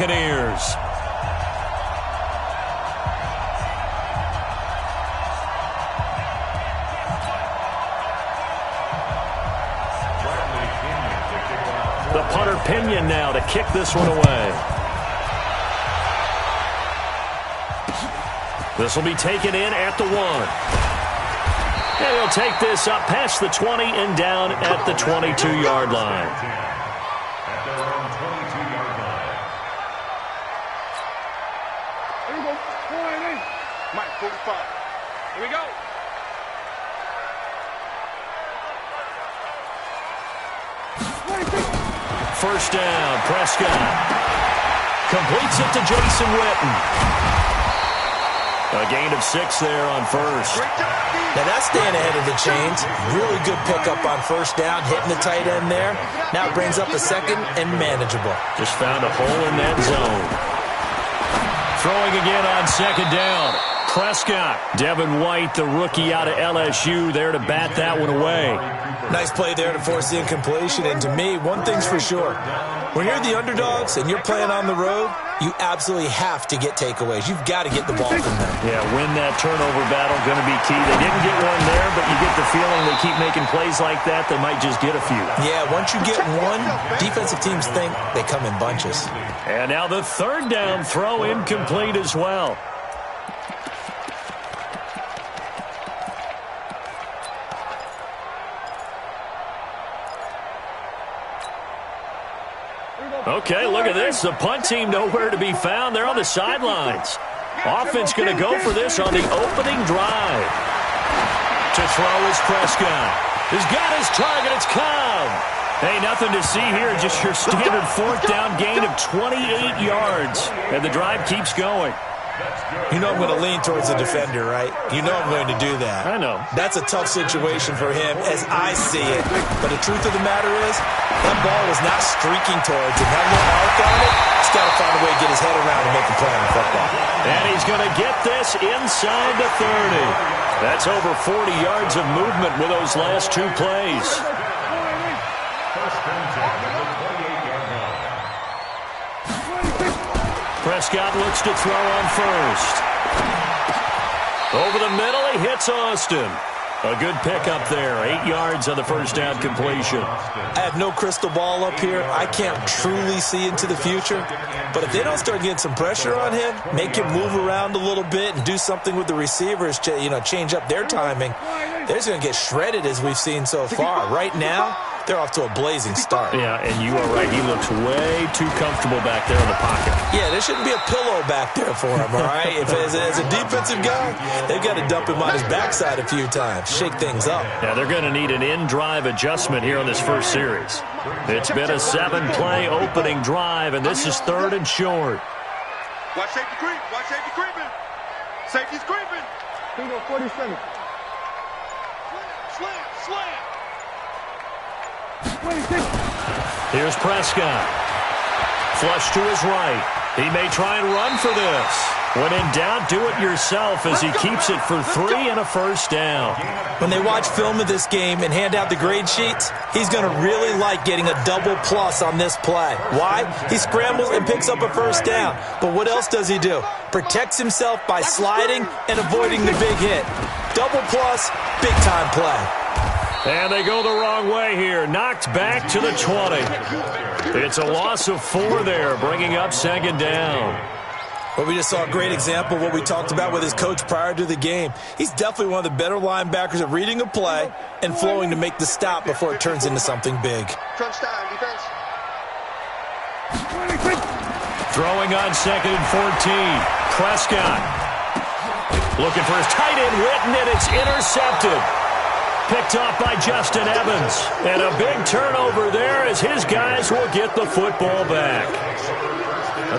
Buccaneers. The punter Pinion now to kick this one away. This will be taken in at the 1. And he'll take this up past the 20 and down at the 22-yard line. At their own 22-yard line. Here we go. 4-8. Mike, 45. Here we go. First down, Prescott. Completes it to Jason Witten. A gain of 6 there on first. Now that's staying ahead of the chains. Really good pickup on first down, hitting the tight end there. Now it brings up a second and manageable. Just found a hole in that zone. Throwing again on second down. Prescott. Devin White, the rookie out of LSU, there to bat that one away. Nice play there to force the incompletion. And to me, one thing's for sure. When you're the underdogs and you're playing on the road, you absolutely have to get takeaways. You've got to get the ball from them. Yeah, win that turnover battle, going to be key. They didn't get one there, but you get the feeling they keep making plays like that, they might just get a few. Yeah, once you get one, defensive teams think they come in bunches. And now the third down throw incomplete as well. Okay, look at this. The punt team nowhere to be found. They're on the sidelines. Offense going to go for this on the opening drive. To throw is Prescott. He's got his target. It's Cobb. Hey, nothing to see here. Just your standard fourth down gain of 28 yards. And the drive keeps going. You know I'm going to lean towards the defender, right? You know I'm going to do that. I know. That's a tough situation for him as I see it. But the truth of the matter is, that ball was not streaking towards him. That little arc on it, he's got to find a way to get his head around and make a play on the football. And he's going to get this inside the 30. That's over 40 yards of movement with those last two plays. Prescott looks to throw on first. Over the middle, he hits Austin. A good pickup there. 8 yards on the first down completion. I have no crystal ball up here. I can't truly see into the future. But if they don't start getting some pressure on him, make him move around a little bit and do something with the receivers, change up their timing, they're just going to get shredded as we've seen so far. Right now, they're off to a blazing start. Yeah, and you are right. He looks way too comfortable back there in the pocket. Yeah, there shouldn't be a pillow back there for him, all right? If as a defensive guy, they've got to dump him on his backside a few times, shake things up. Yeah, they're going to need an in-drive adjustment here on this first series. It's been a 7-play opening drive, and this is third and short. Watch safety creep. Watch safety creeping. Safety's creeping. Here we go, 47. Slam. Here's Prescott. Flush to his right. He may try and run for this. When in doubt, do it yourself as he keeps it for 3 and a first down. When they watch film of this game and hand out the grade sheets, he's going to really like getting a double plus on this play. Why? He scrambles and picks up a first down. But what else does he do? Protects himself by sliding and avoiding the big hit. Double plus, big time play. And they go the wrong way here. Knocked back to the 20. It's a loss of 4 there, bringing up second down. Well, we just saw a great example of what we talked about with his coach prior to the game. He's definitely one of the better linebackers at reading a play and flowing to make the stop before it turns into something big. Crunch time, defense. Throwing on second and 14. Prescott. Looking for his tight end, Witten, and it's intercepted. Picked off by Justin Evans. And a big turnover there as his guys will get the football back.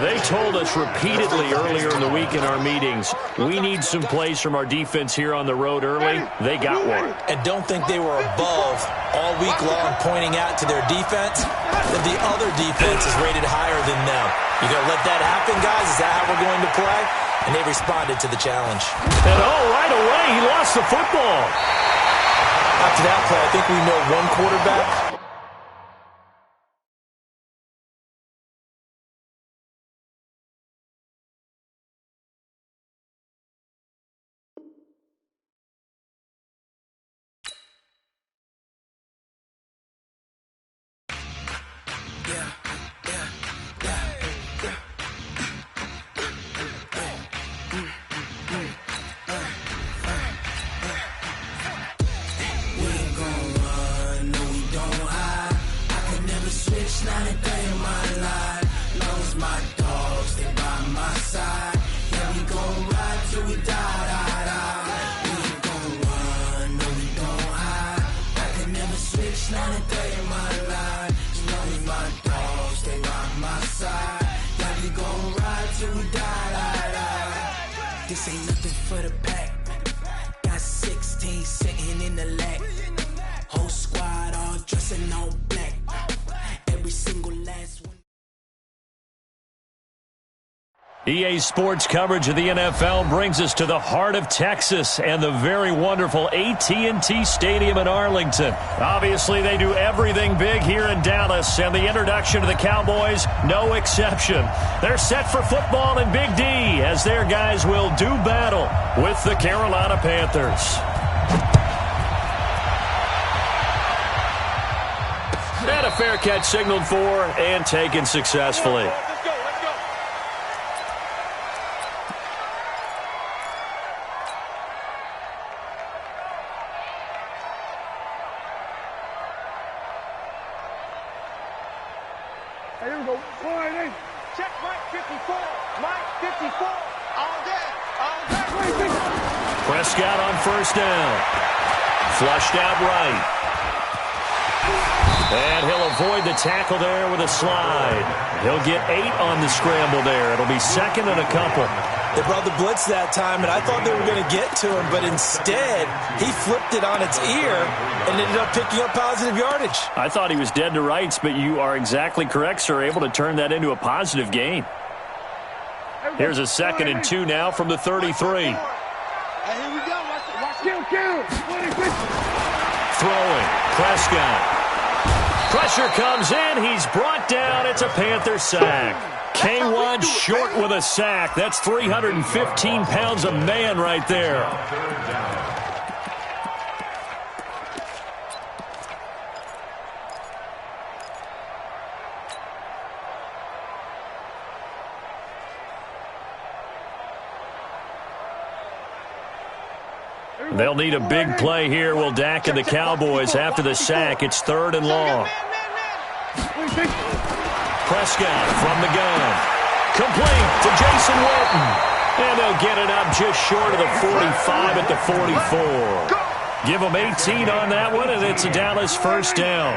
They told us repeatedly earlier in the week in our meetings, we need some plays from our defense here on the road early. They got one. And don't think they were above all week long pointing out to their defense that the other defense is rated higher than them. You going to let that happen, guys? Is that how we're going to play? And they responded to the challenge. And right away, he lost the football. After that play, I think we know one quarterback dogs, stay by my side. Yeah, we gon' ride till we die, die, die. We ain't gon' run, no, we gon' hide. I can never switch, not a day in my life. You know we my dogs, stay by my side. Yeah, we gon' ride till we die, die, die. This ain't nothing for the pack. Got 16 sitting in the lap. Whole squad all dressing all black. Every single last one. EA Sports coverage of the NFL brings us to the heart of Texas and the very wonderful AT&T Stadium in Arlington. Obviously, they do everything big here in Dallas, and the introduction to the Cowboys, no exception. They're set for football in Big D as their guys will do battle with the Carolina Panthers. And a fair catch signaled for and taken successfully. Hey, here we go. Check Mike 54. Mike 54. All day. All day. Prescott on first down. Flushed out right. And he'll avoid the tackle there with a slide. He'll get 8 on the scramble there. It'll be second and a couple. They brought the blitz that time, and I thought they were going to get to him, but instead, he flipped it on its ear and ended up picking up positive yardage. I thought he was dead to rights, but you are exactly correct, sir. Able to turn that into a positive gain. Here's a 2nd and 2 now from the 33. Hey, here we go. Watch kill. Throwing. Prescott. Pressure comes in. He's brought down. It's a Panther sack. K1 short with a sack. That's 315 pounds a man right there. They'll need a big play here. Will Dak and the Cowboys after the sack. It's 3rd and long. Prescott from the gun. Complete to Jason Witten. And they'll get it up just short of the 45 at the 44. Give them 18 on that one, and it's a Dallas first down.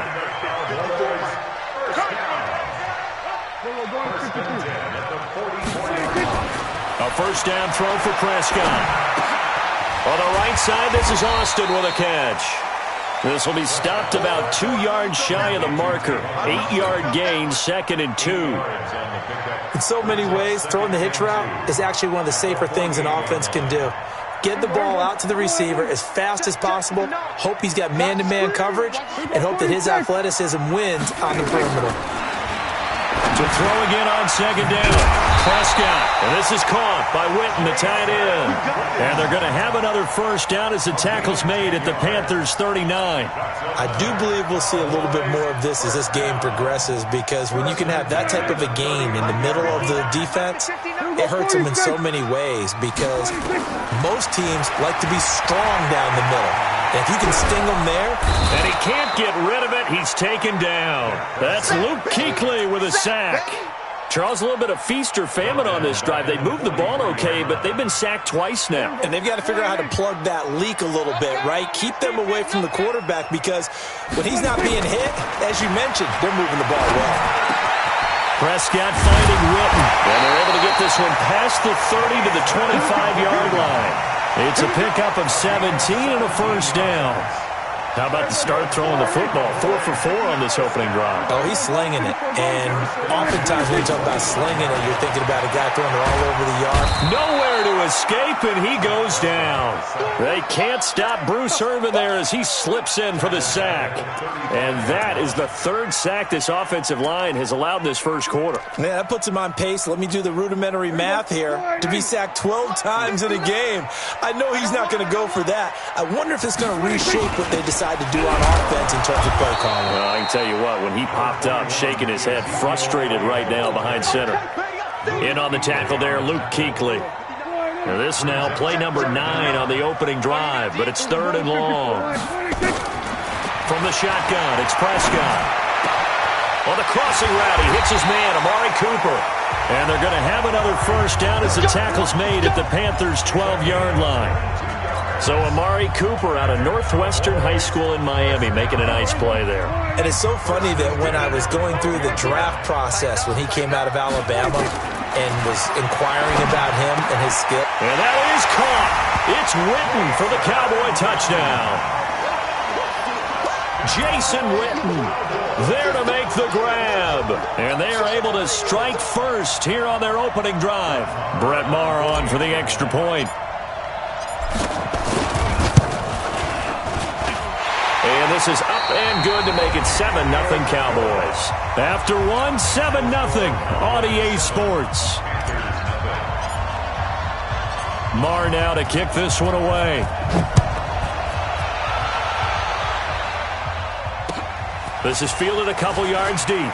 A first down throw for Prescott. On the right side, this is Austin with a catch. This will be stopped about 2 yards shy of the marker. 8-yard gain, 2nd and 2. In so many ways, throwing the hitch route is actually one of the safer things an offense can do. Get the ball out to the receiver as fast as possible, hope he's got man-to-man coverage, and hope that his athleticism wins on the perimeter. To throw again on 2nd down. Prescott, and this is caught by Witten, the tight end. And they're going to have another first down as the tackle's made at the Panthers' 39. I do believe we'll see a little bit more of this as this game progresses, because when you can have that type of a game in the middle of the defense, it hurts them in so many ways, because most teams like to be strong down the middle. And if you can sting them there. And he can't get rid of it. He's taken down. That's Luke Kuechly with a sack. Charles, a little bit of feast or famine on this drive. They moved the ball okay, but they've been sacked twice now. And they've got to figure out how to plug that leak a little bit, right? Keep them away from the quarterback, because when he's not being hit, as you mentioned, they're moving the ball well. Prescott finding Witten, and they're able to get this one past the 30 to the 25-yard line. It's a pickup of 17 and a first down. How about the start throwing the football? 4 for 4 on this opening drive. Oh, he's slinging it. And oftentimes when you talk about slinging it, you're thinking about a guy throwing it all over the yard. Nowhere to escape, and he goes down. They can't stop Bruce Irvin there as he slips in for the sack. And that is the 3rd sack this offensive line has allowed in this first quarter. Yeah, that puts him on pace. Let me do the rudimentary math here. To be sacked 12 times in a game, I know he's not going to go for that. I wonder if it's going to reshape what they decide to do on offense in terms of play calling. Well, I can tell you what, when he popped up, shaking his head, frustrated right now behind center. In on the tackle there, Luke Kuechly. Now this now play number 9 on the opening drive, but it's 3rd and long. From the shotgun, it's Prescott. On the crossing route, he hits his man, Amari Cooper. And they're going to have another first down as the tackle's made at the Panthers' 12-yard line. So Amari Cooper out of Northwestern High School in Miami making a nice play there. And it's so funny that when I was going through the draft process when he came out of Alabama and was inquiring about him and his skill. And that is caught. It's Witten for the Cowboy touchdown. Jason Witten there to make the grab. And they are able to strike first here on their opening drive. Brett Maher on for the extra point. And this is up and good to make it 7-0 Cowboys. After one, 7-0 on EA Sports. Maher now to kick this one away. This is fielded a couple yards deep.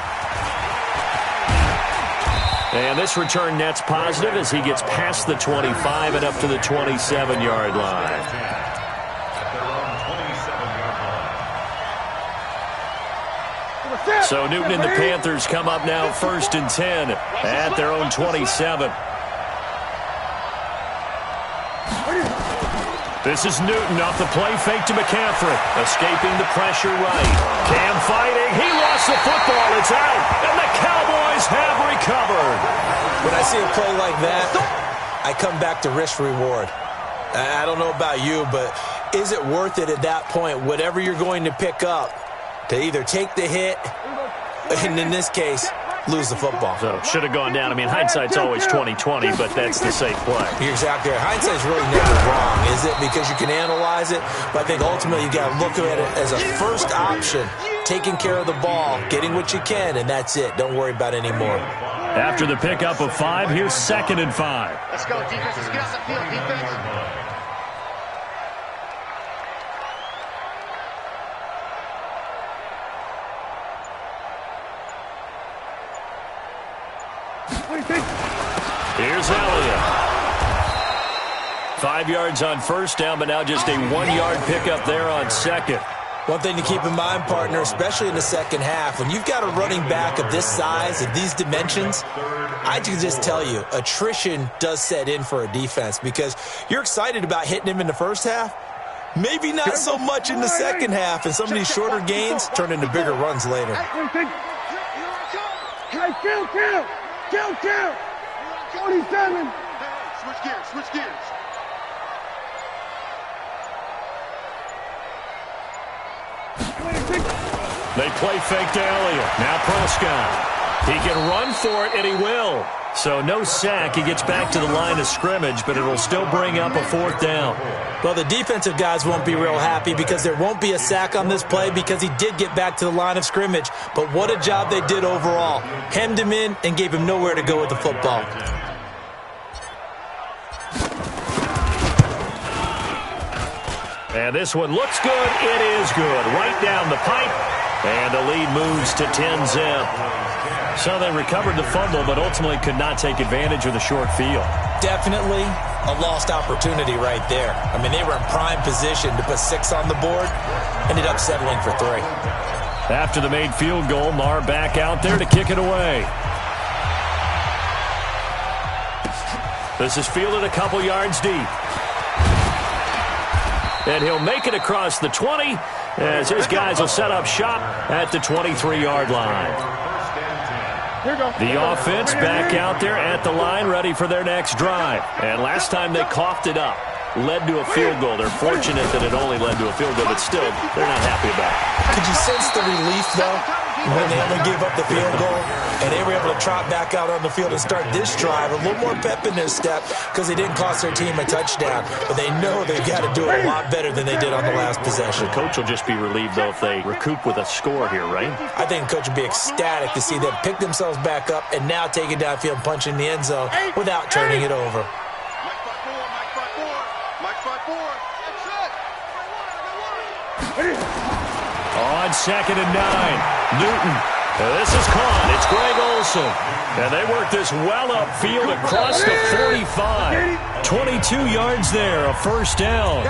And this return net's positive as he gets past the 25 and up to the 27-yard line. So Newton and the Panthers come up now 1st and 10 at their own 27. This is Newton off the play fake to McCaffrey. Escaping the pressure right. Cam fighting. He lost the football. It's out. And the Cowboys have recovered. When I see a play like that, I come back to risk-reward. I don't know about you, but is it worth it at that point, whatever you're going to pick up, to either take the hit, and in this case, lose the football? So should have gone down. I mean, hindsight's always 20/20, but that's the safe play. You're exactly right. Hindsight's really never wrong, is it? Because you can analyze it, but I think ultimately you got to look at it as a first option, taking care of the ball, getting what you can, and that's it. Don't worry about any more. After the pickup of 5, here's 2nd and 5. Let's go, defense. Let's get off the field, defense. Here's Elliott. 5 yards on first down, but now just a 1-yard pickup there on second. One thing to keep in mind, partner, especially in the second half, when you've got a running back of this size, of these dimensions, I can just tell you, attrition does set in for a defense because you're excited about hitting him in the first half. Maybe not so much in the second half, and some of these shorter gains turn into bigger runs later. Count. 27. Switch gears. They play fake to Elliott. Now Prescott. He can run for it, and he will. So no sack. He gets back to the line of scrimmage, but it'll still bring up a 4th down. Well, the defensive guys won't be real happy because there won't be a sack on this play because he did get back to the line of scrimmage. But what a job they did overall. Hemmed him in and gave him nowhere to go with the football. And this one looks good. It is good. Right down the pipe. And the lead moves to 10-zip. So they recovered the fumble, but ultimately could not take advantage of the short field. Definitely a lost opportunity right there. I mean, they were in prime position to put 6 on the board. Ended up settling for 3. After the made field goal, Maher back out there to kick it away. This is fielded a couple yards deep. And he'll make it across the 20 as his guys will set up shop at the 23-yard line. The offense back out there at the line, ready for their next drive. And last time they coughed it up, led to a field goal. They're fortunate that it only led to a field goal, but still, they're not happy about it. Could you sense the relief, though, when they only gave up the field goal and they were able to trot back out on the field and start this drive, a little more pep in their step because they didn't cost their team a touchdown, but they know they've got to do it a lot better than they did on the last possession. The coach will just be relieved, though, if they recoup with a score here, right? I think the coach will be ecstatic to see them pick themselves back up and now take it downfield and punch in the end zone without turning it over. On 2nd and 9, Newton. This is caught. It's Greg Olsen. And they work this well upfield across the 45. 22 yards there, a first down.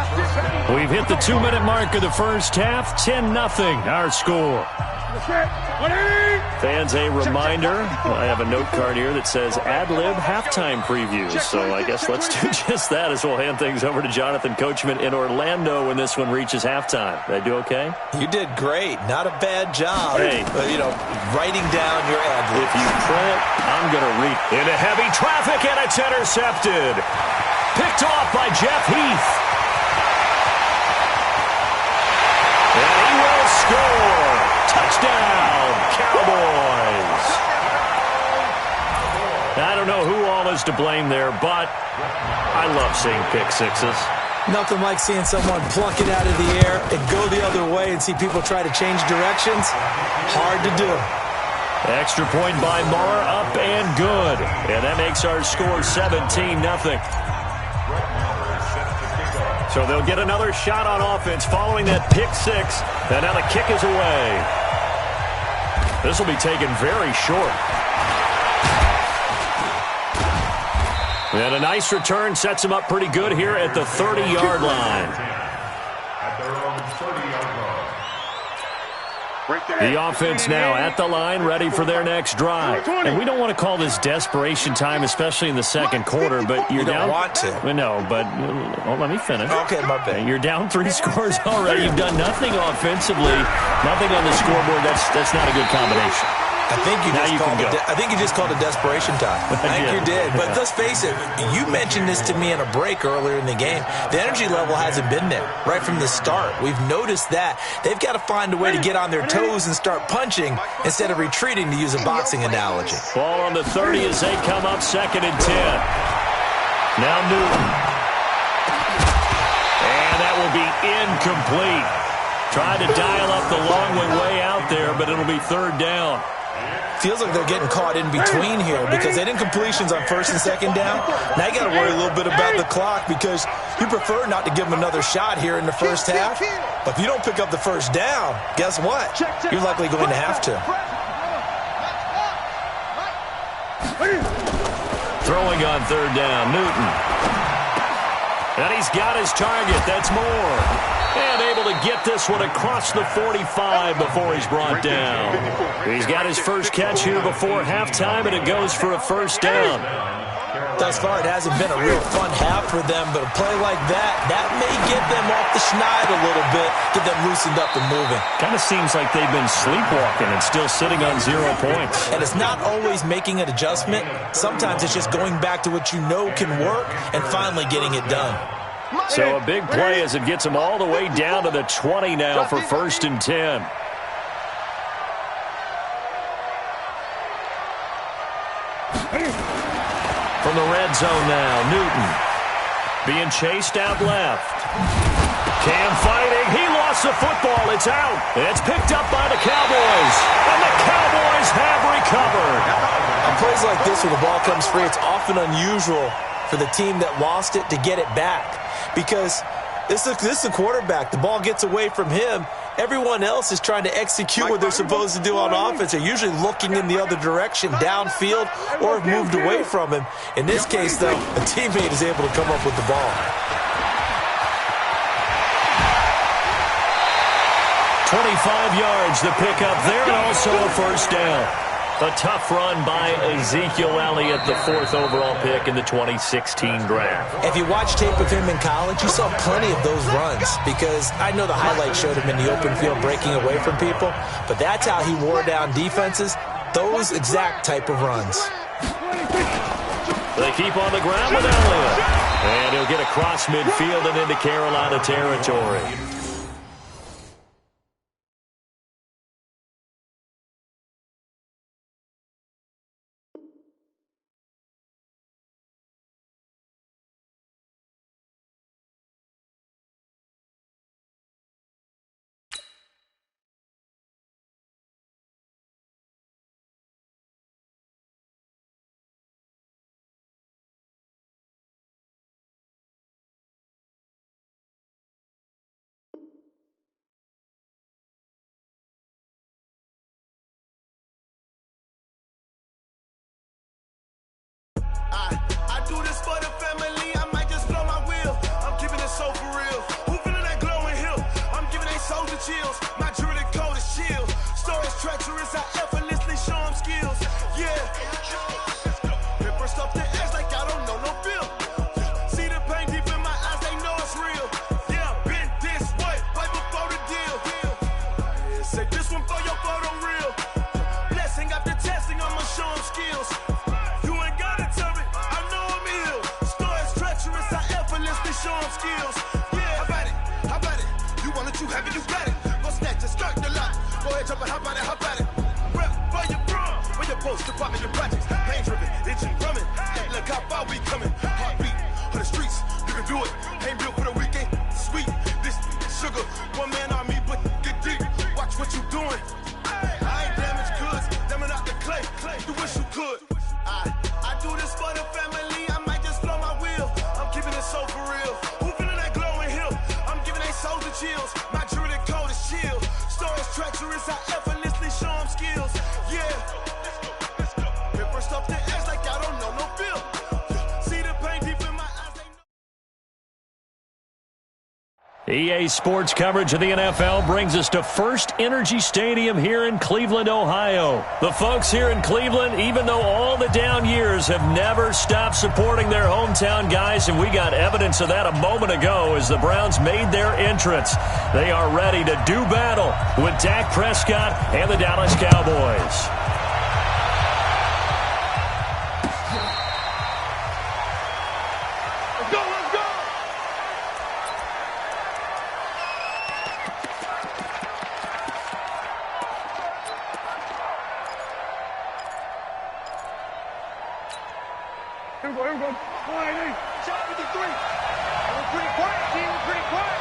We've hit the 2-minute mark of the first half. 10-0 our score. Fans, a reminder, I have a note card here that says ad-lib halftime previews. So I guess let's do just that as we'll hand things over to Jonathan Coachman in Orlando when this one reaches halftime. Did I do okay? You did great. Not a bad job. Hey. Writing down your ad-lib. If you print, I'm going to read. Into heavy traffic, and it's intercepted. Picked off by Jeff Heath. And he will score. Touchdown, Cowboys. I don't know who all is to blame there, but I love seeing pick sixes. Nothing like seeing someone pluck it out of the air and go the other way and see people try to change directions. Hard to do. Extra point by Marr, up and good. And that makes our score 17-0. So they'll get another shot on offense following that pick six. And now the kick is away. This will be taken very short. And a nice return sets him up pretty good here at the 30-yard line. At their own 30-yard line. The offense now at the line, ready for their next drive. And we don't want to call this desperation time, especially in the second quarter, but you're down. You don't want to. No, but let me finish. Okay, my bad. You're down 3 scores already. You've done nothing offensively, nothing on the scoreboard. That's not a good combination. I think you just called it desperation time. I think you did. But let's face it, you mentioned this to me in a break earlier in the game. The energy level hasn't been there right from the start. We've noticed that. They've got to find a way to get on their toes and start punching instead of retreating, to use a boxing analogy. Ball on the 30 as they come up 2nd and 10. Now Newton. And that will be incomplete. Tried to dial up the long way out there, but it'll be 3rd down. Feels like they're getting caught in between here because they didn't completions on 1st and 2nd down. Now you got to worry a little bit about the clock because you prefer not to give them another shot here in the first half. But if you don't pick up the 1st down, guess what? You're likely going to have to. Throwing on 3rd down, Newton. And he's got his target. That's Moore. And able to get this one across the 45 before he's brought down. He's got his first catch here before halftime, and it goes for a 1st down. Thus far, it hasn't been a real fun half for them, but a play like that may get them off the schneid a little bit, get them loosened up and moving. Kind of seems like they've been sleepwalking and still sitting on 0 points. And it's not always making an adjustment. Sometimes it's just going back to what you know can work and finally getting it done. So a big play as it gets them all the way down to the 20 now for 1st and 10. From the red zone now, Newton being chased out left. Cam fighting. He lost the football. It's out. It's picked up by the Cowboys. And the Cowboys have recovered. On plays like this where the ball comes free, it's often unusual for the team that lost it to get it back. Because this is the quarterback. The ball gets away from him. Everyone else is trying to execute what they're supposed to do on offense. They're usually looking in the other direction, downfield, or have moved away from him. In this case, though, a teammate is able to come up with the ball. 25 yards the pickup there, and also a 1st down. A tough run by Ezekiel Elliott, the 4th overall pick in the 2016 draft. If you watched tape of him in college, you saw plenty of those runs because I know the highlight showed him in the open field breaking away from people, but that's how he wore down defenses, those exact type of runs. They keep on the ground with Elliott, and he'll get across midfield and into Carolina territory. treacherous, I effortlessly show them skills. Yeah. Pepper stuff the edge like I don't know no feel. See the pain deep in my eyes, they know it's real. Yeah, been this way, right before the deal. Yeah, say this one for your photo real. Blessing after testing, I'ma show them skills. You ain't gotta tell me, I know I'm ill. Stories treacherous, I effortlessly show them skills. Yeah, how about it? You want it, you have it, you got it. Go snatch it, skirt the lot. Go ahead, jump it, how about it? Rep where you from, where you post, department, your projects. Pain driven, itching, drumming. Look how far we coming. Heartbeat for the streets, you can do it. Ain't built for the weekend, sweet. This sugar, one man army, but get deep. Watch what you doing. I ain't damaged goods, damn it out the clay. You wish you could. I do this for the family, I might just blow my wheel. I'm keeping it so for real. Who feeling that glowing hill? I'm giving they souls the chills. My druidic code is chill. Stories treacherous, I effortlessly show them skills. Yeah. Pepper stuff the edge like I don't know no feel. See the pain deep in my eyes, they know. EA Sports coverage of the NFL brings us to First Energy Stadium here in Cleveland, Ohio. The folks here in Cleveland, even though all the down years, have never stopped supporting their hometown guys, and we got evidence of that a moment ago as the Browns made their entrance. They are ready to do battle with Dak Prescott and the Dallas Cowboys. Let's go! Here we go. Line eight. Shot with the three. We're pretty quiet, team. We're pretty quiet.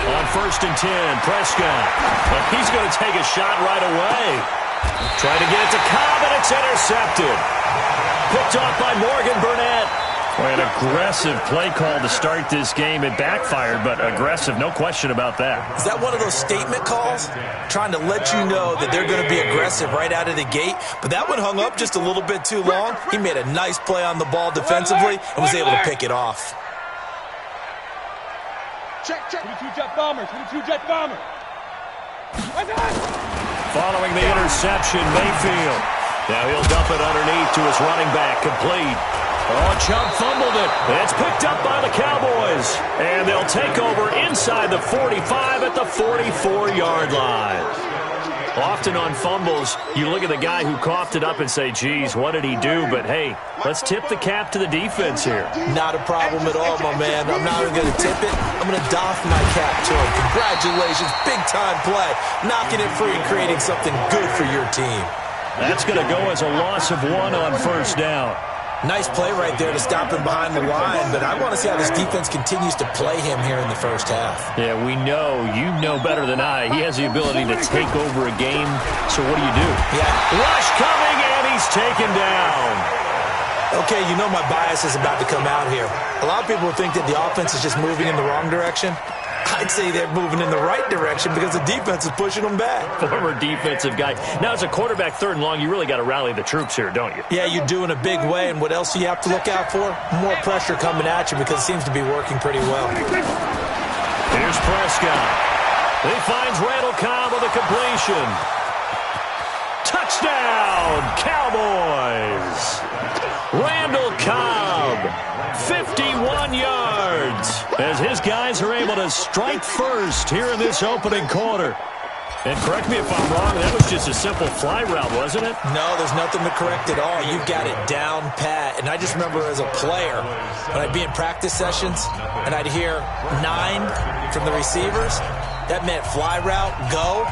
On 1st and 10, Prescott. But he's going to take a shot right away. Trying to get it to Cobb, and it's intercepted. Picked off by Morgan Burnett. Boy, an aggressive play call to start this game. It backfired, but aggressive, no question about that. Is that one of those statement calls? Trying to let you know that they're going to be aggressive right out of the gate. But that one hung up just a little bit too long. He made a nice play on the ball defensively and was able to pick it off. Check. 22 jet bomber. Following the interception, Mayfield. Now he'll dump it underneath to his running back, complete. Oh, Chubb fumbled it. It's picked up by the Cowboys. And they'll take over inside the 45 at the 44-yard line. Often on fumbles, you look at the guy who coughed it up and say, geez, what did he do? But, hey, let's tip the cap to the defense here. Not a problem at all, my man. I'm not even going to tip it. I'm going to doff my cap to him. Congratulations. Big-time play. Knocking it free, creating something good for your team. That's going to go as a loss of 1 on 1st down. Nice play right there to stop him behind the line, but I want to see how this defense continues to play him here in the first half. Yeah, we know. You know better than I. He has the ability to take over a game, so what do you do? Yeah. Rush coming, and he's taken down. Okay, you know my bias is about to come out here. A lot of people think that the offense is just moving in the wrong direction. I'd say they're moving in the right direction because the defense is pushing them back. Former defensive guy. Now, as a quarterback, 3rd and long, you really got to rally the troops here, don't you? Yeah, you do in a big way. And what else do you have to look out for? More pressure coming at you because it seems to be working pretty well. Here's Prescott. He finds Randall Cobb with a completion. Touchdown, Cowboys! Randall Cobb, 51 yards, as his guys are able to strike first here in this opening quarter. And correct me if I'm wrong, that was just a simple fly route, wasn't it? No, there's nothing to correct at all. You've got it down pat. And I just remember as a player, when I'd be in practice sessions, and I'd hear 9 from the receivers, that meant fly route, go.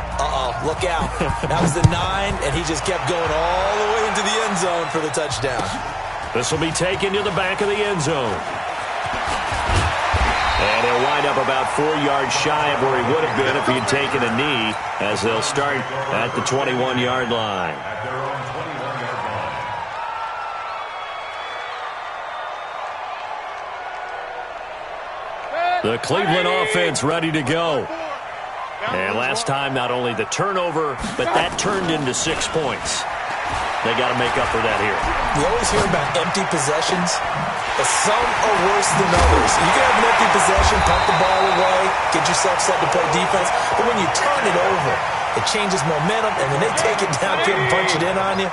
Look out. That was the 9, and he just kept going all the way into the end zone for the touchdown. This will be taken to the back of the end zone. And he'll wind up about 4 yards shy of where he would have been if he had taken a knee, as they'll start at the 21-yard line. At their own 21-yard line. The Cleveland offense ready to go. And last time, not only the turnover, but that turned into 6 points. They got to make up for that here. We always hear about empty possessions, but some are worse than others. You can have an empty possession, punt the ball away, get yourself set to play defense, but when you turn it over, It changes momentum, and when they take it downfield and punch it in on you,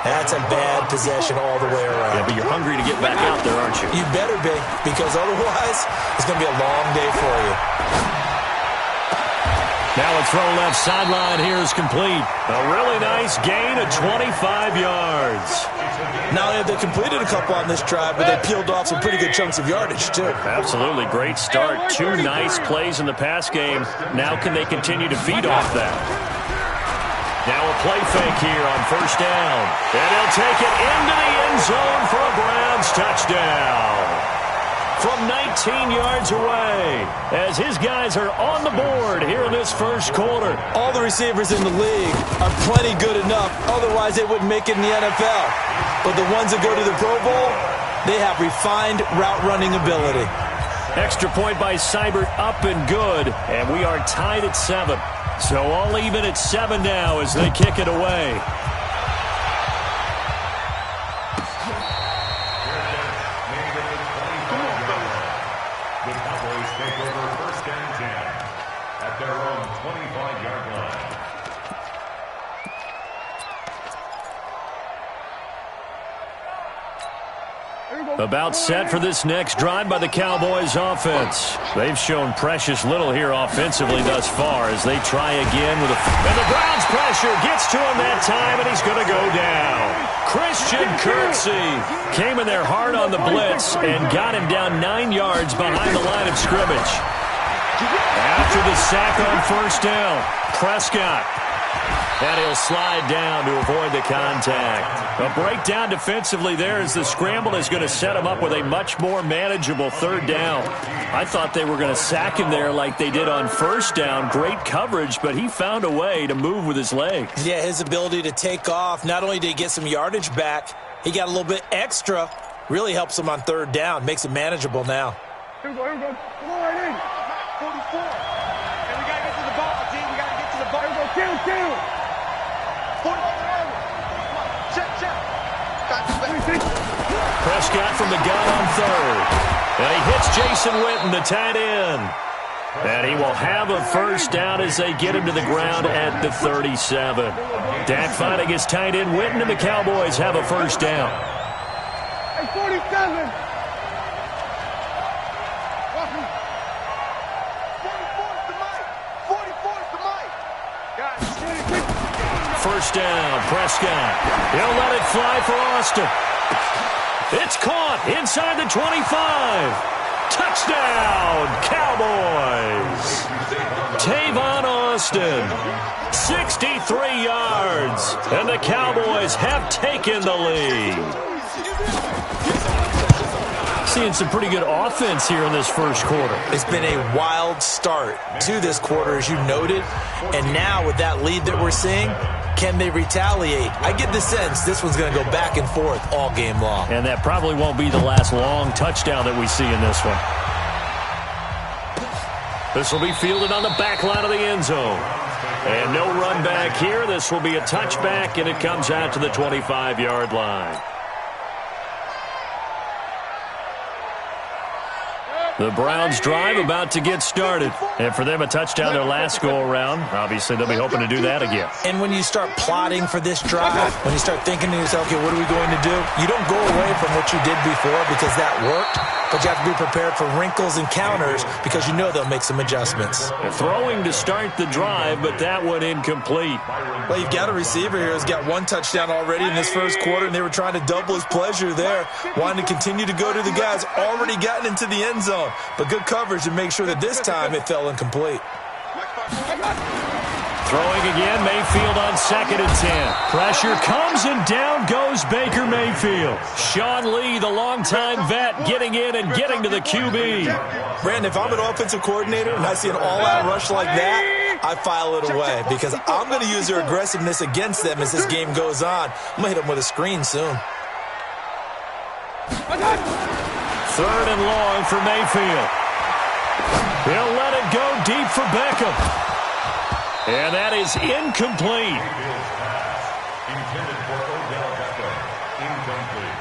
that's a bad possession all the way around. Yeah, but you're hungry to get back out there, aren't you? You better be, because otherwise it's going to be a long day for you. Now a throw left sideline here is complete. A really nice gain of 25 yards. Not only have they completed a couple on this drive, but they peeled off some pretty good chunks of yardage, too. Absolutely. Great start. 2 nice plays in the pass game. Now can they continue to feed off that? Now a play fake here on first down. And he'll take it into the end zone for a Browns touchdown. From 19 yards away, as his guys are on the board here in this first quarter. All the receivers in the league are plenty good enough. Otherwise, they wouldn't make it in the NFL. But the ones that go to the Pro Bowl, they have refined route-running ability. Extra point by Seibert, up and good. And we are tied at 7. So all even at 7 now as they kick it away. About set for this next drive by the Cowboys offense. They've shown precious little here offensively thus far as they try again with and the Browns pressure gets to him that time, and he's going to go down. Christian Kirksey came in there hard on the blitz and got him down 9 yards behind the line of scrimmage. After the sack on first down, Prescott. And he'll slide down to avoid the contact. A breakdown defensively there as the scramble is going to set him up with a much more manageable third down. I thought they were going to sack him there like they did on first down. Great coverage, but he found a way to move with his legs. Yeah, his ability to take off, not only did he get some yardage back, he got a little bit extra. Really helps him on third down, makes it manageable now. Here we go. Come on, right in. 44. And we got to get to the ball, team. We got to get to the ball. Here we go. Kill. Prescott from the gun on third. And he hits Jason Witten, the tight end. And he will have a first down as they get him to the ground at the 37. Dak finding his tight end Witten, and the Cowboys have a first down. Hey, 47. First down, Prescott. He'll let it fly for Austin. It's caught inside the 25. Touchdown, Cowboys. Tavon Austin, 63 yards, and the Cowboys have taken the lead. Seeing some pretty good offense here in this first quarter. It's been a wild start to this quarter, as you noted. And now with that lead that we're seeing, can they retaliate? I get the sense this one's going to go back and forth all game long. And that probably won't be the last long touchdown that we see in this one. This will be fielded on the back line of the end zone. And no run back here. This will be a touchback, and it comes out to the 25-yard line. The Browns drive about to get started. And for them, a touchdown their last go-around. Obviously, they'll be hoping to do that again. And when you start plotting for this drive, when you start thinking to yourself, okay, what are we going to do? You don't go away from what you did before because that worked, but you have to be prepared for wrinkles and counters because you know they'll make some adjustments. They're throwing to start the drive, but that one incomplete. Well, you've got a receiver here who's got one touchdown already in this first quarter, and they were trying to double his pleasure there, wanting to continue to go to the guys already gotten into the end zone. But good coverage to make sure that this time it fell incomplete. Throwing again, Mayfield on 2nd and 10. Pressure comes, and down goes Baker Mayfield. Sean Lee, the longtime vet, getting in and getting to the QB. Brandon, if I'm an offensive coordinator and I see an all-out rush like that, I file it away because I'm going to use their aggressiveness against them as this game goes on. I'm going to hit them with a screen soon. 3rd and long for Mayfield. He'll let it go deep for Beckham. And that is incomplete. Intended for Odell Beckham. Incomplete.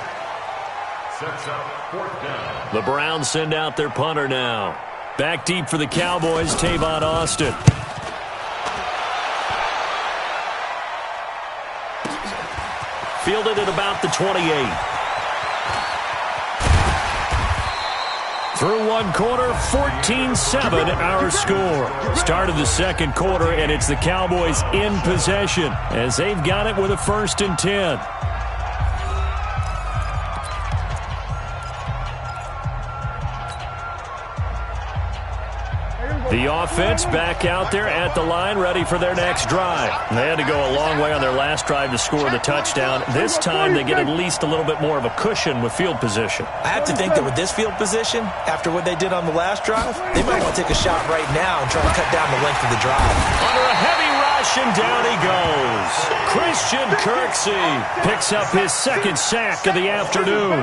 Sets up 4th down. The Browns send out their punter now. Back deep for the Cowboys, Tavon Austin. Fielded at about the 28. Through one quarter, 14-7 our score. Start of the second quarter, and it's the Cowboys in possession as they've got it with a 1st and 10. The offense back out there at the line, ready for their next drive. They had to go a long way on their last drive to score the touchdown. This time they get at least a little bit more of a cushion with field position. I have to think that with this field position, after what they did on the last drive, they might want to take a shot right now and try to cut down the length of the drive. Under a heavy rush, and down he goes. Christian Kirksey picks up his 2nd sack of the afternoon.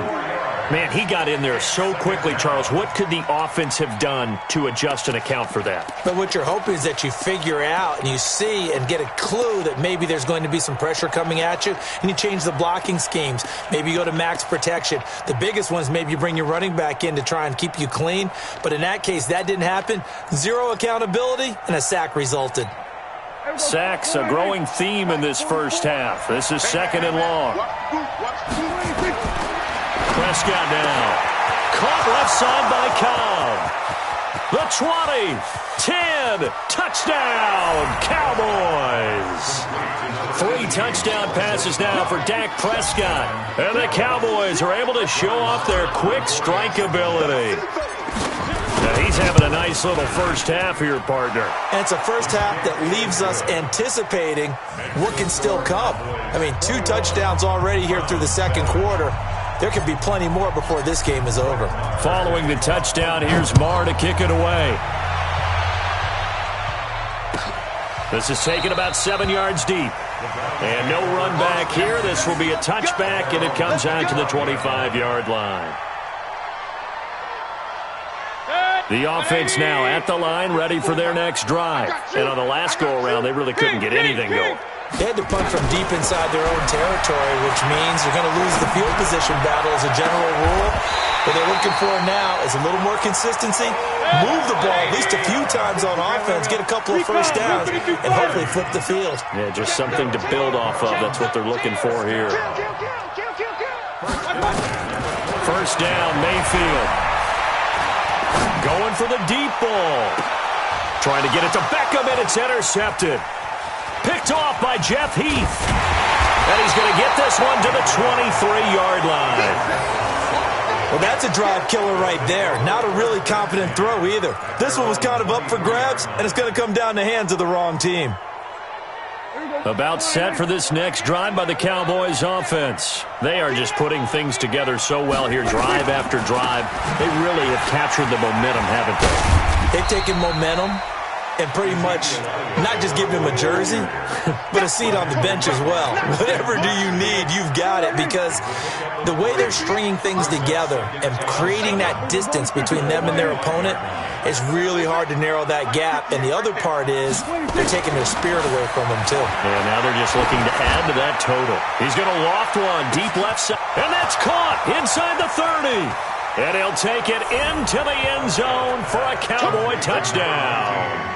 Man, he got in there so quickly, Charles. What could the offense have done to adjust and account for that? But what you're hoping is that you figure out and you see and get a clue that maybe there's going to be some pressure coming at you, and you change the blocking schemes. Maybe you go to max protection. The biggest one is maybe you bring your running back in to try and keep you clean. But in that case, that didn't happen. 0 accountability, and a sack resulted. Sacks, a growing theme in this first half. This is 2nd and long. Prescott now. Caught left side by Cobb. The 20, 10, touchdown, Cowboys. 3 touchdown passes now for Dak Prescott. And the Cowboys are able to show off their quick strike ability. Now he's having a nice little first half here, partner. And it's a first half that leaves us anticipating what can still come. I mean, 2 touchdowns already here through the second quarter. There could be plenty more before this game is over. Following the touchdown, here's Marr to kick it away. This is taken about 7 yards deep. And no run back here. This will be a touchback, and it comes out to the 25-yard line. The offense now at the line, ready for their next drive. And on the last go-around, they really couldn't get anything going. They had to punt from deep inside their own territory, which means they're going to lose the field position battle as a general rule. What they're looking for now is a little more consistency, move the ball at least a few times on offense, get a couple of first downs, and hopefully flip the field. Yeah, just something to build off of. That's what they're looking for here. First down, Mayfield. Going for the deep ball. Trying to get it to Beckham, and it's intercepted. Picked off by Jeff Heath. And he's going to get this one to the 23-yard line. Well, that's a drive killer right there. Not a really confident throw either. This one was kind of up for grabs, and it's going to come down the hands of the wrong team. About set for this next drive by the Cowboys offense. They are just putting things together so well here, drive after drive. They really have captured the momentum, haven't they? They've taken momentum and pretty much not just give him a jersey, but a seat on the bench as well. Whatever do you need, you've got it, because the way they're stringing things together and creating that distance between them and their opponent, it's really hard to narrow that gap. And the other part is they're taking their spirit away from them, too. And now they're just looking to add to that total. He's going to loft one deep left side, and that's caught inside the 30. And he'll take it into the end zone for a Cowboy touchdown.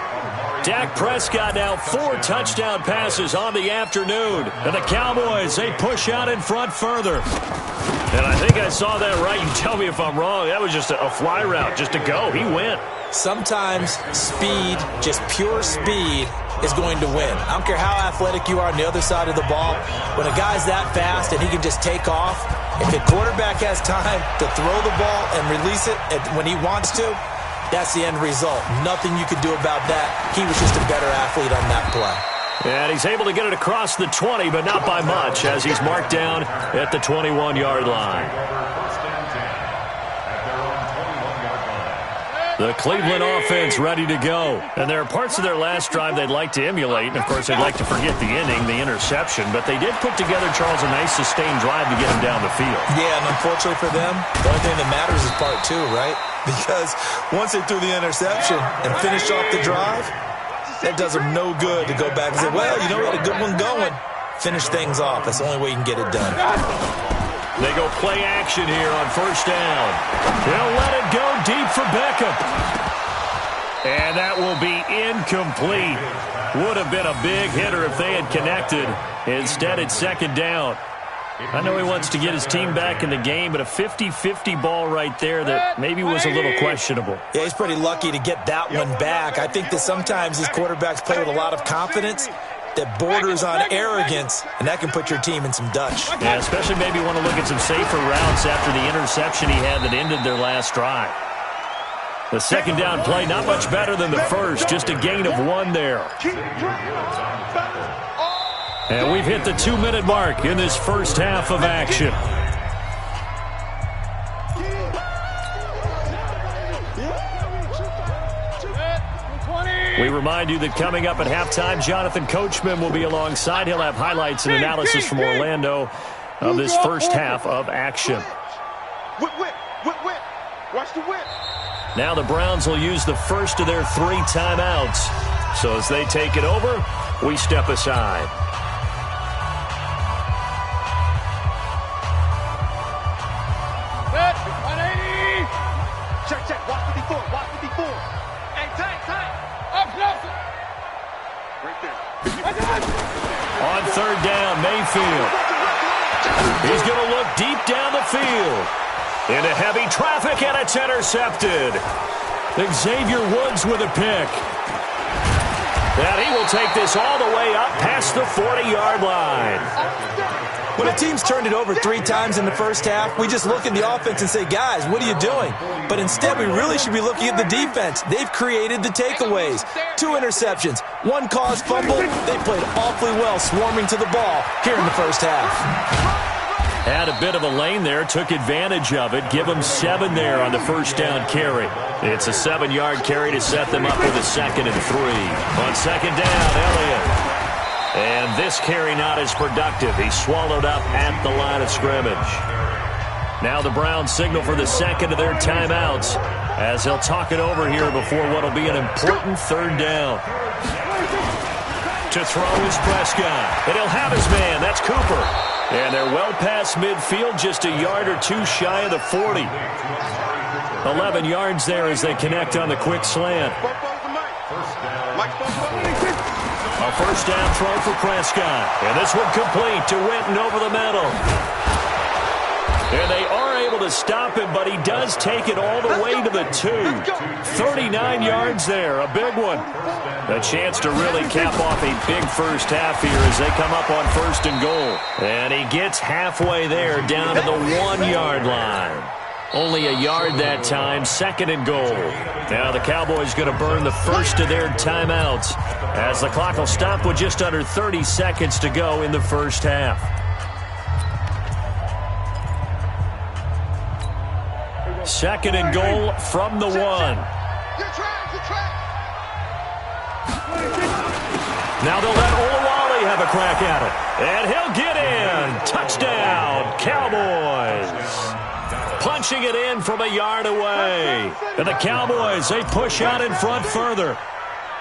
Dak Prescott now 4 touchdown passes on the afternoon. And the Cowboys, they push out in front further. And I think I saw that right. You tell me if I'm wrong. That was just a fly route, just to go. He went. Sometimes speed, just pure speed, is going to win. I don't care how athletic you are on the other side of the ball. When a guy's that fast and he can just take off, if the quarterback has time to throw the ball and release it when he wants to, that's the end result. Nothing you could do about that. He was just a better athlete on that play. And he's able to get it across the 20, but not by much, as he's marked down at the 21-yard line. The Cleveland offense ready to go. And there are parts of their last drive they'd like to emulate. And, of course, they'd like to forget the inning, the interception. But they did put together, Charles, a nice sustained drive to get him down the field. Yeah, and unfortunately for them, the only thing that matters is part 2, right? Because once they threw the interception and finished off the drive, that does them no good to go back and say, well, you know, we had a good one going. Finish things off. That's the only way you can get it done. They go play action here on first down. They'll let it go deep for Beckham. And that will be incomplete. Would have been a big hitter if they had connected. Instead, it's second down. I know he wants to get his team back in the game, but a 50-50 ball right there that maybe was a little questionable. Yeah, he's pretty lucky to get that one back. I think that sometimes these quarterbacks play with a lot of confidence that borders on arrogance, and that can put your team in some Dutch. Yeah, especially maybe want to look at some safer routes after the interception he had that ended their last drive. The second down play, not much better than the first, just a gain of 1 there. And we've hit the 2-minute mark in this first half of action. We remind you that coming up at halftime, Jonathan Coachman will be alongside. He'll have highlights and analysis from Orlando of this first half of action. Whip. Watch the whip. Now the Browns will use the first of their 3 timeouts. So as they take it over, we step aside. Set. 180. Check. Watch the before. Hey, tight. Up close. Right there. On third down, Mayfield. He's going to look deep down the field. Into heavy traffic, and it's intercepted. Xavier Woods with a pick. And he will take this all the way up past the 40-yard line. When a team's turned it over 3 times in the first half, we just look at the offense and say, guys, what are you doing? But instead, we really should be looking at the defense. They've created the takeaways. 2 interceptions, 1 caused fumble. They played awfully well swarming to the ball here in the first half. Had a bit of a lane there, took advantage of it. Give them 7 there on the first down carry. It's a 7-yard carry to set them up with a 2nd and 3. On second down, Elliott. And this carry not as productive. He's swallowed up at the line of scrimmage. Now the Browns signal for the second of their timeouts as they'll talk it over here before what will be an important 3rd down. To throw is Prescott. And he'll have his man. That's Cooper. And they're well past midfield, just a yard or 2 shy of the 40. 11 yards there as they connect on the quick slant. A first down throw for Prescott. And this one complete to Winton over the middle. And they are able to stop him, but he does take it all the way to the 2. 39 yards there, a big one. A chance to really cap off a big first half here as they come up on 1st and goal. And he gets halfway there down to the 1-yard line. Only a yard that time, 2nd and goal. Now the Cowboys going to burn the first of their timeouts as the clock will stop with just under 30 seconds to go in the first half. Second and goal from the 1. Now they'll let Olawale have a crack at it. And he'll get in. Touchdown, Cowboys. Punching it in from a yard away. And the Cowboys, they push out in front further.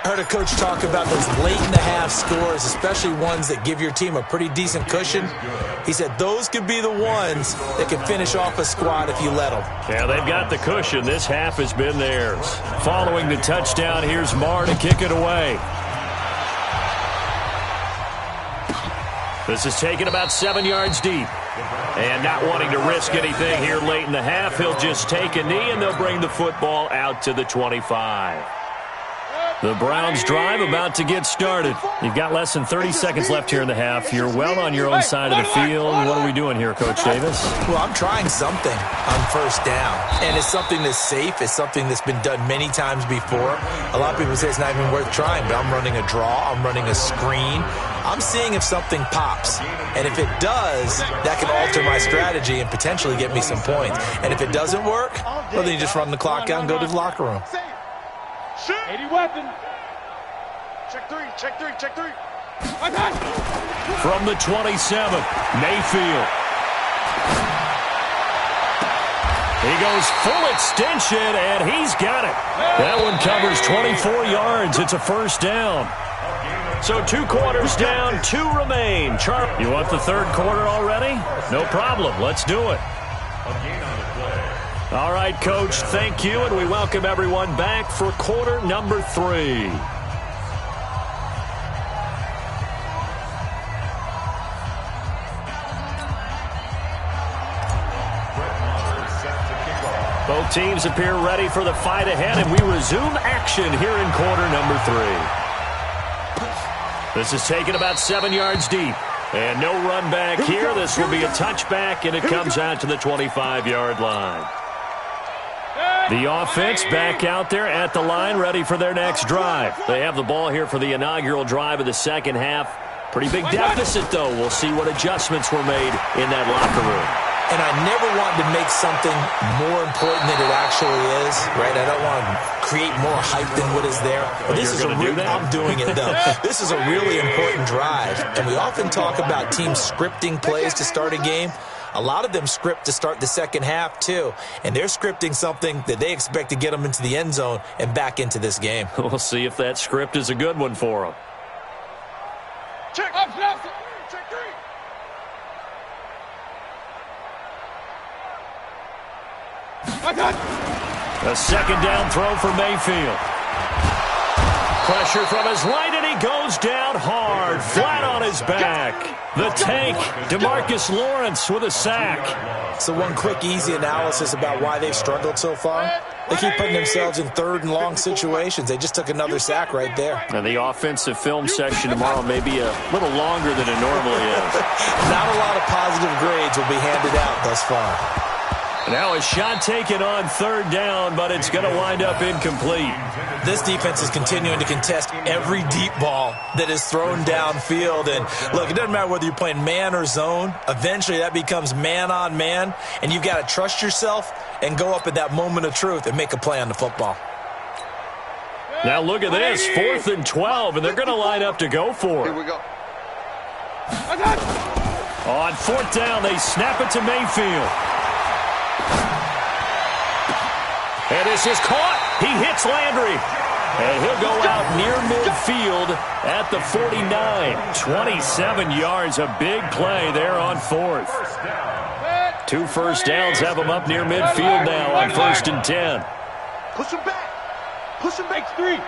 I heard a coach talk about those late-in-the-half scores, especially ones that give your team a pretty decent cushion. He said those could be the ones that can finish off a squad if you let them. Yeah, they've got the cushion. This half has been theirs. Following the touchdown, here's Marr to kick it away. This is taken about 7 yards deep. And not wanting to risk anything here late in the half, he'll just take a knee, and they'll bring the football out to the 25. The Browns drive about to get started. You've got less than 30 seconds left here in the half. You're well on your own side of the field. What are we doing here, Coach Davis? Well, I'm trying something on first down. And it's something that's safe. It's something that's been done many times before. A lot of people say it's not even worth trying, but I'm running a draw. I'm running a screen. I'm seeing if something pops. And if it does, that can alter my strategy and potentially get me some points. And if it doesn't work, well, then you just run the clock out and go to the locker room. 80 weapon. Check three. From the 27, Mayfield. He goes full extension, and he's got it. That one covers 24 yards. It's a first down. So 2 quarters down, 2 remain. You want the 3rd quarter already? No problem. Let's do it. All right, Coach, thank you, and we welcome everyone back for quarter number 3. Both teams appear ready for the fight ahead, and we resume action here in quarter number 3. This is taken about 7 yards deep. And no run back here. This will be a touchback, and it comes out to the 25-yard line. The offense back out there at the line, ready for their next drive. They have the ball here for the inaugural drive of the second half. Pretty big deficit, though. We'll see what adjustments were made in that locker room. And I never want to make something more important than it actually is, right? I don't want to create more hype than what is there. But this is I'm doing it, though. This is a really important drive. And we often talk about teams scripting plays to start a game. A lot of them script to start the second half, too. And they're scripting something that they expect to get them into the end zone and back into this game. We'll see if that script is a good one for them. Check up, check 3. A second down throw for Mayfield. Pressure from his right, and he goes down hard, flat on his back. The tank, DeMarcus Lawrence with a sack. So one quick, easy analysis about why they've struggled so far. They keep putting themselves in third and long situations. They just took another sack right there. And the offensive film session tomorrow may be a little longer than it normally is. Not a lot of positive grades will be handed out thus far. Now a shot taken on third down, but it's going to wind up incomplete. This defense is continuing to contest every deep ball that is thrown downfield. And look, it doesn't matter whether you're playing man or zone. Eventually that becomes man on man, and you've got to trust yourself and go up at that moment of truth and make a play on the football. Now look at this, 4th and 12, and they're going to line up to go for it. Here we go. On 4th down, they snap it to Mayfield. And this is caught. He hits Landry. And he'll go out near midfield at the 49. 27 yards, a big play there on 4th. 2 first downs have him up near midfield now on 1st and 10. Push him back. Push him back. 3.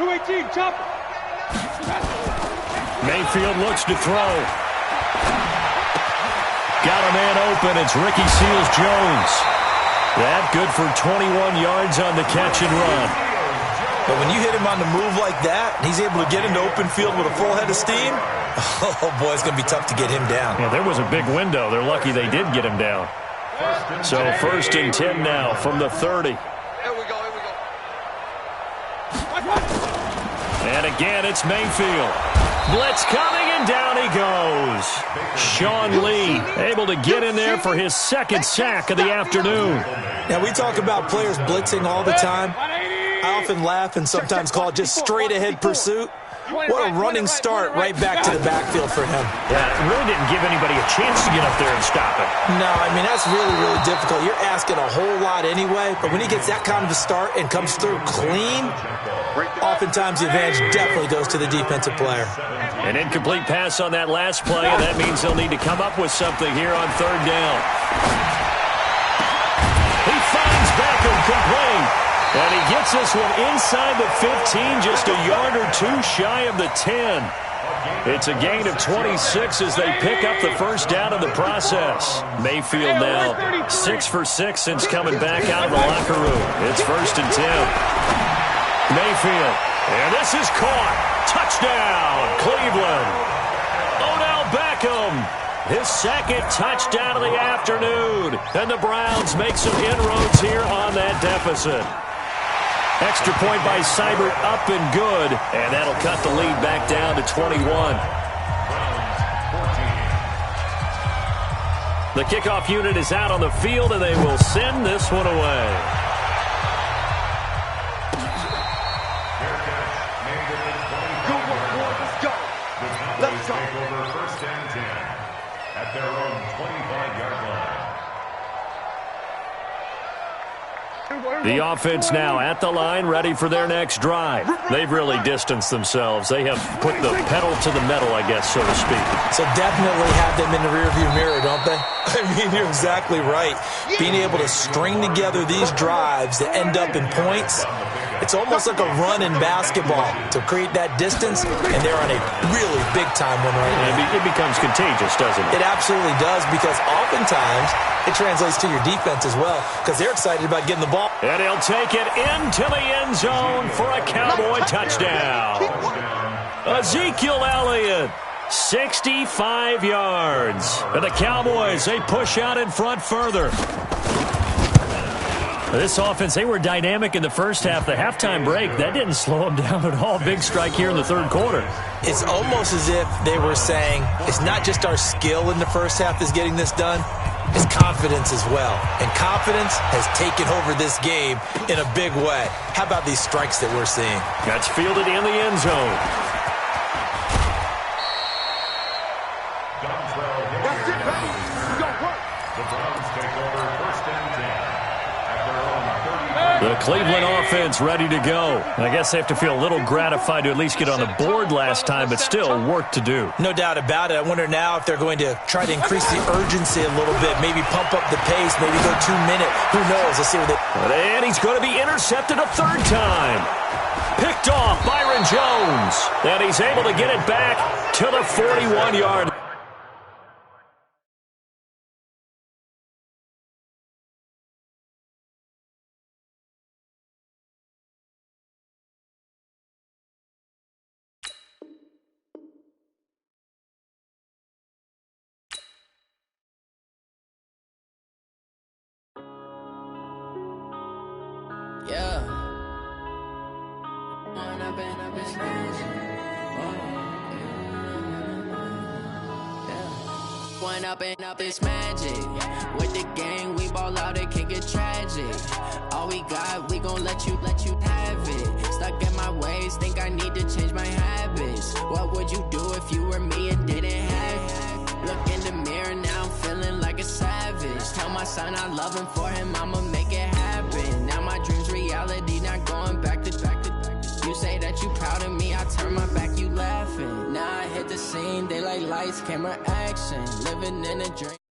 218. Chop. Mayfield looks to throw. Got a man open. It's Ricky Seals-Jones. That good for 21 yards on the catch and run. But when you hit him on the move like that, and he's able to get into open field with a full head of steam, oh, boy, it's going to be tough to get him down. Yeah, there was a big window. They're lucky they did get him down. So 1st and 10 now from the 30. Here we go. And again, it's Mayfield. Blitz coming, and down he goes. Sean Lee able to get in there for his second sack of the afternoon. Now, we talk about players blitzing all the time. I often laugh and sometimes call it just straight-ahead pursuit. What a running start right back to the backfield for him. Yeah, it really didn't give anybody a chance to get up there and stop it. No, I mean, that's really, really difficult. You're asking a whole lot anyway, but when he gets that kind of a start and comes through clean, oftentimes the advantage definitely goes to the defensive player. An incomplete pass on that last play, and that means they'll need to come up with something here on 3rd down. He finds Beckham complete. And he gets this one inside the 15, just a yard or 2 shy of the 10. It's a gain of 26 as they pick up the first down in the process. Mayfield now 6 for 6 since coming back out of the locker room. It's 1st and 10. Mayfield, and this is caught. Touchdown, Cleveland. Odell Beckham, his second touchdown of the afternoon. And the Browns make some inroads here on that deficit. Extra point by Seibert, up and good. And that'll cut the lead back down to 21. The kickoff unit is out on the field, and they will send this one away. Let's go. Take over 1st and 10 at their own 25-yard line. The offense now at the line, ready for their next drive. They've really distanced themselves. They have put the pedal to the metal, I guess, so to speak. So definitely have them in the rearview mirror, don't they? I mean, you're exactly right. Being able to string together these drives that end up in points, It's almost like a run in basketball to create that distance, and they're on a really big-time one right now. It becomes contagious, doesn't it? It absolutely does, because oftentimes it translates to your defense as well, because they're excited about getting the ball. And he'll take it into the end zone for a Cowboy touchdown. Ezekiel Elliott, 65 yards. And the Cowboys, they push out in front further. This offense, they were dynamic in the first half. The halftime break, that didn't slow them down at all. Big strike here in the third quarter. It's almost as if they were saying, it's not just our skill in the first half that's getting this done, it's confidence as well. And confidence has taken over this game in a big way. How about these strikes that we're seeing? That's fielded in the end zone. That's it, baby. You don't work. The Browns take over 1st and 10 at their own 30. The Cleveland offense ready to go. I guess they have to feel a little gratified to at least get on the board last time, but still work to do. No doubt about it. I wonder now if they're going to try to increase the urgency a little bit, maybe pump up the pace, maybe go 2 minute. Who knows? Let's see what they... And he's going to be intercepted a third time. Picked off Byron Jones. And he's able to get it back to the 41-yard line. Yeah. When I've been smashed. When up it's magic. With the gang, we ball out, it can get tragic. All we got, we gon' let you have it. Stuck in my ways, think I need to change my habits. What would you do if you were me and didn't have it? Look in the mirror, now I'm feeling like a savage. Tell my son I love him, for him I'ma make it happen. Now my dreams reality, not going back to. You say that you proud of me, I turn my back, you laughing. Now I hit the scene, they like lights, camera, action. Living in a dream.